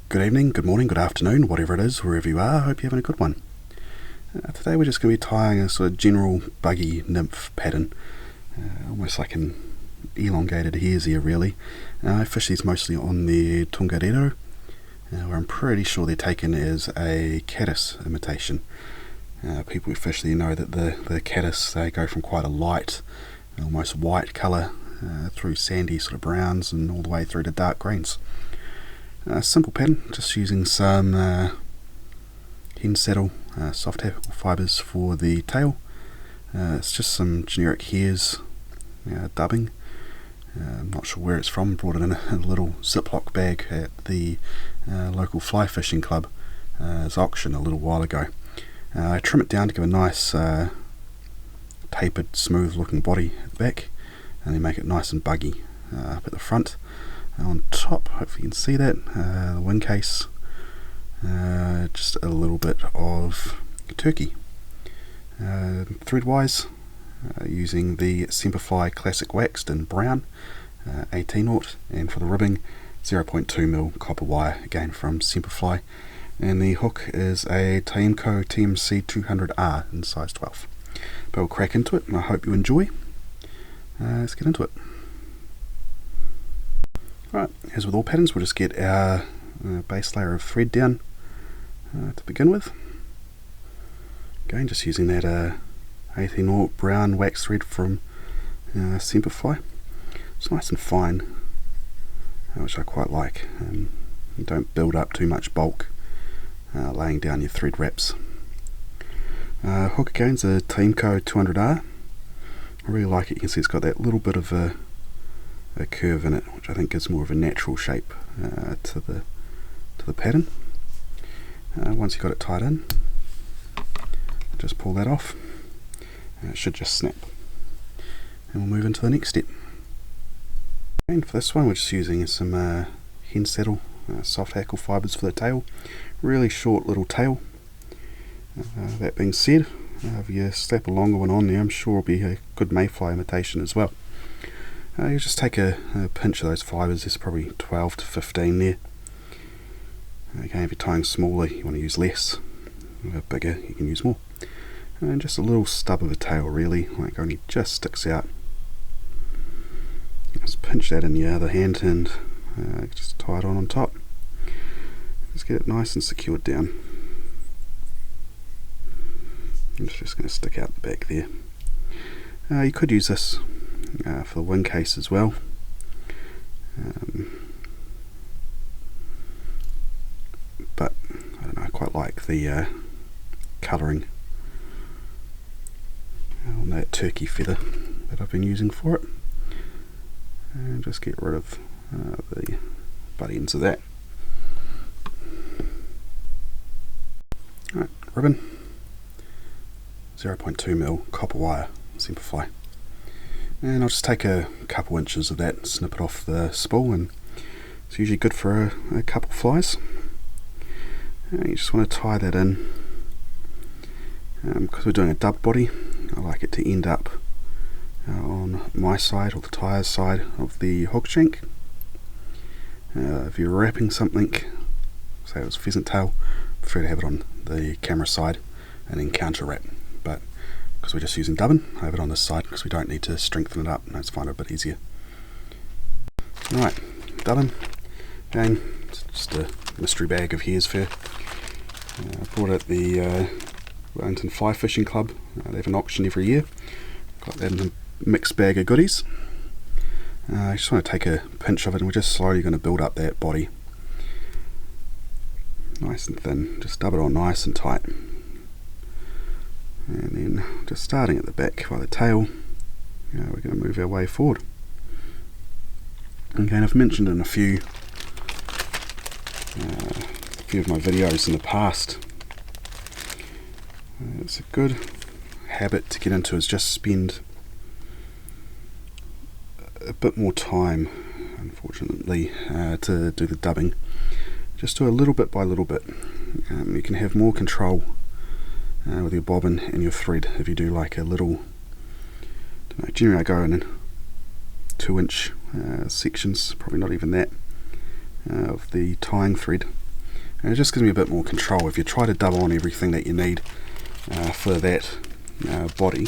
Good evening, good morning, good afternoon, whatever it is, wherever you are. I hope you're having a good one. Today we're just going to be tying a sort of general buggy nymph pattern, almost like an elongated hare's ear really. I fish these mostly on the Tongariro, where I'm pretty sure they're taken as a caddis imitation. People who fish there know that the caddis, they go from quite a light, almost white colour, through sandy sort of browns and all the way through to dark greens. Simple pattern, just using some hen saddle soft hackle fibres for the tail. It's just some generic Hares dubbing. I'm not sure where it's from, brought it in a little Ziploc bag at the local fly fishing club as auction a little while ago. I trim it down to give a nice tapered, smooth looking body at the back, and then make it nice and buggy up at the front. On top, hopefully you can see that, the Wingcase, just a little bit of turkey. Thread wise, using the Semperfli classic waxed in brown, 18/0, and for the ribbing 0.2mm copper wire, again from Semperfli, and the hook is a Tiemco TMC 200R in size 12. But we'll crack into it, and I hope you enjoy. Let's get into it. Right, as with all patterns, we'll just get our base layer of thread down to begin with. Again, just using that 18/0 brown wax thread from Semperfli. It's nice and fine, which I quite like. You don't build up too much bulk laying down your thread wraps. Hook again is a Tiemco 200R. I really like it. You can see it's got that little bit of a curve in it, which I think gives more of a natural shape to the pattern. Once you've got it tied in, just pull that off, and it should just snap. And we'll move into the next step. And for this one, we're just using some hen saddle soft hackle fibres for the tail. Really short little tail. That being said, if you slap a longer one on there, I'm sure it'll be a good mayfly imitation as well. You just take a pinch of those fibres. There's probably 12 to 15 there. Again, if you're tying smaller, you want to use less. If you're bigger, you can use more. And just a little stub of a tail really, like only just sticks out. Just pinch that in the other hand and just tie it on top. Just get it nice and secured down. It's just going to stick out the back there. You could use this for the Wingcase as well. But I don't know, I quite like the colouring on that turkey feather that I've been using for it. And just get rid of the butt ends of that. Alright, ribbon, 0.2mm copper wire, Semperfli. And I'll just take a couple inches of that, snip it off the spool, and it's usually good for a couple flies. And you just want to tie that in. Because we're doing a dubbed body, I like it to end up on my side, or the tyre side of the hook shank. If you're wrapping something, say it was pheasant tail, I prefer to have it on the camera side and then counter wrap. But because we're just using dubbing, I have it on this side because we don't need to strengthen it up, and I just find it a bit easier. Right, dubbing. Again, it's just a mystery bag of hare's fur. I bought it at the Wellington Fly Fishing Club. They have an auction every year. Got that in a mixed bag of goodies. I just want to take a pinch of it, and we're just slowly going to build up that body. Nice and thin. Just dub it on nice and tight. And then just starting at the back by the tail, we're going to move our way forward. Again, I've mentioned in a few of my videos in the past, it's a good habit to get into, is just spend a bit more time, unfortunately, to do the dubbing. Just do a little bit by little bit. You can have more control with your bobbin and your thread if you do like a little, generally I go in 2-inch sections, probably not even that, of the tying thread, and it just gives me a bit more control. If you try to double on everything that you need for that body,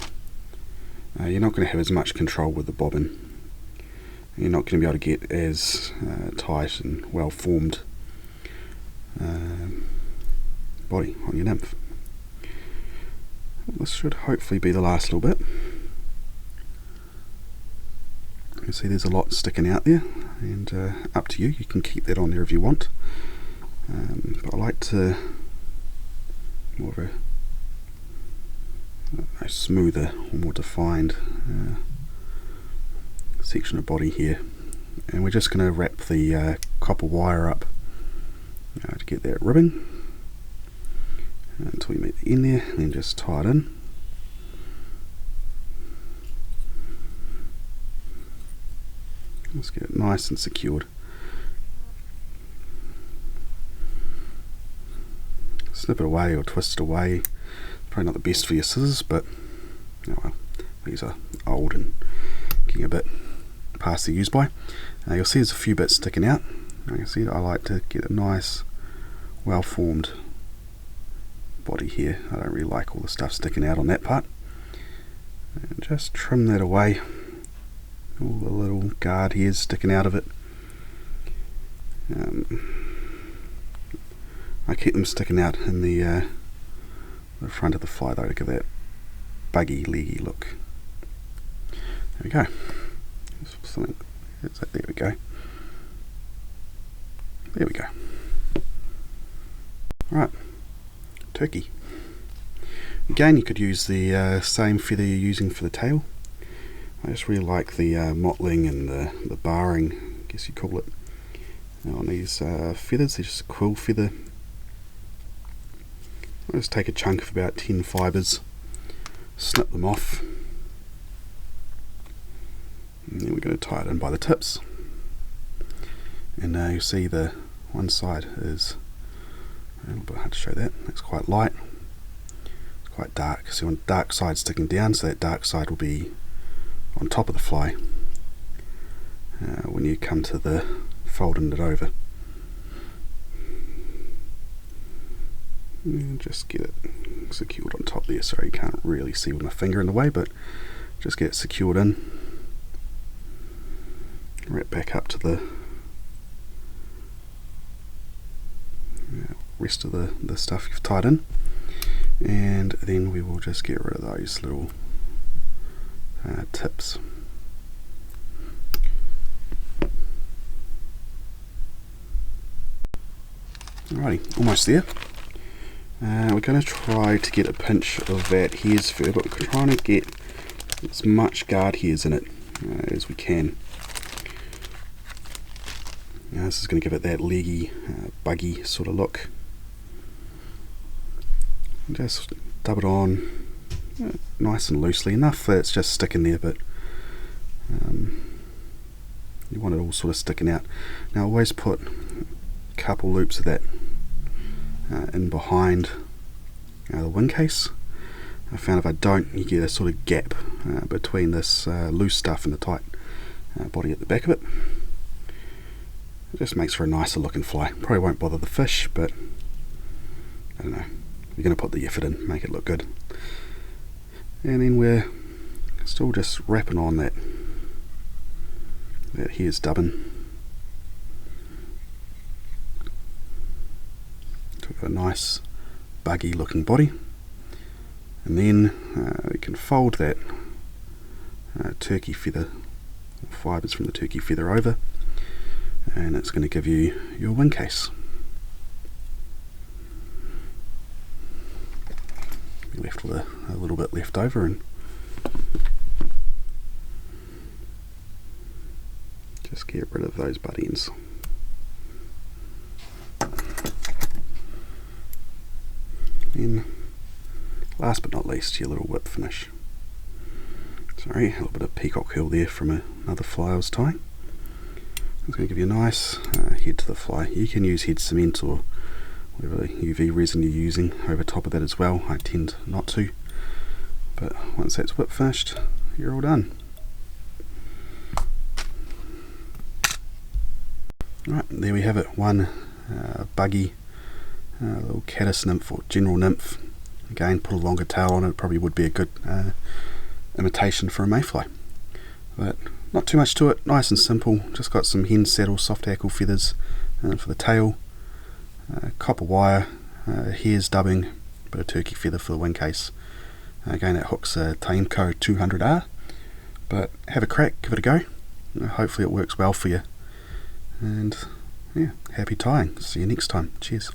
you're not going to have as much control with the bobbin. You're not going to be able to get as tight and well formed body on your nymph. This should hopefully be the last little bit. You see there's a lot sticking out there, and up to you, you can keep that on there if you want. But I like to more of a smoother or more defined section of body here, and we're just going to wrap the copper wire up to get that ribbing until we meet the end there, and then just tie it in. Let's get it nice and secured. Snip it away or twist it away. Probably not the best for your scissors, but oh well, these are old and getting a bit past the use by. You'll see there's a few bits sticking out. Like I said, I like to get a nice, well formed body here. I don't really like all the stuff sticking out on that part. And just trim that away. All the little guard hairs sticking out of it. I keep them sticking out in the front of the fly though, to give that buggy, leggy look. There we go. Something. There we go. There we go. Right, turkey. Again, you could use the same feather you're using for the tail. I just really like the mottling and the barring, I guess you call it, on these feathers. They're just a quill feather. I'll just take a chunk of about 10 fibres, snip them off, and then we're going to tie it in by the tips. And you'll see the one side is a little bit hard to show that. It's quite light, it's quite dark. So on the dark side sticking down, so that dark side will be on top of the fly when you come to the folding it over. And just get it secured on top there. Sorry, you can't really see with my finger in the way, but just get it secured in. Wrap back up to the rest of the stuff you've tied in, and then we will just get rid of those little tips. Alrighty, almost there. We're going to try to get a pinch of that hare's fur, but we're trying to get as much guard hairs in it as we can. Now this is going to give it that leggy, buggy sort of look. Just dub it on nice and loosely, enough that it's just sticking there, but you want it all sort of sticking out. Now always put a couple loops of that in behind the Wingcase. I found if I don't, you get a sort of gap between this loose stuff and the tight body at the back of it. It just makes for a nicer looking fly. Probably won't bother the fish, but I don't know, you're going to put the effort in, make it look good. And then we're still just wrapping on that hare's dubbing. Took a nice buggy looking body, and then we can fold that turkey feather, or fibres from the turkey feather over, and it's going to give you your Wingcase. You're left with a little bit left over, and just get rid of those butt ends. Then, last but not least, your little whip finish. Sorry, a little bit of peacock curl there from another fly I was tying. It's going to give you a nice head to the fly. You can use head cement or whatever UV resin you're using over top of that as well. I tend not to, but once that's whip finished, you're all done. Right, there we have it. One buggy A little caddis nymph or general nymph. Again, put a longer tail on it, probably would be a good imitation for a mayfly. But not too much to it, nice and simple. Just got some hen saddle, soft hackle feathers for the tail, copper wire, hares dubbing, bit of turkey feather for the wingcase. Again, that hook's a Tiemco 200R. But have a crack, give it a go. Hopefully it works well for you. And yeah, happy tying. See you next time. Cheers.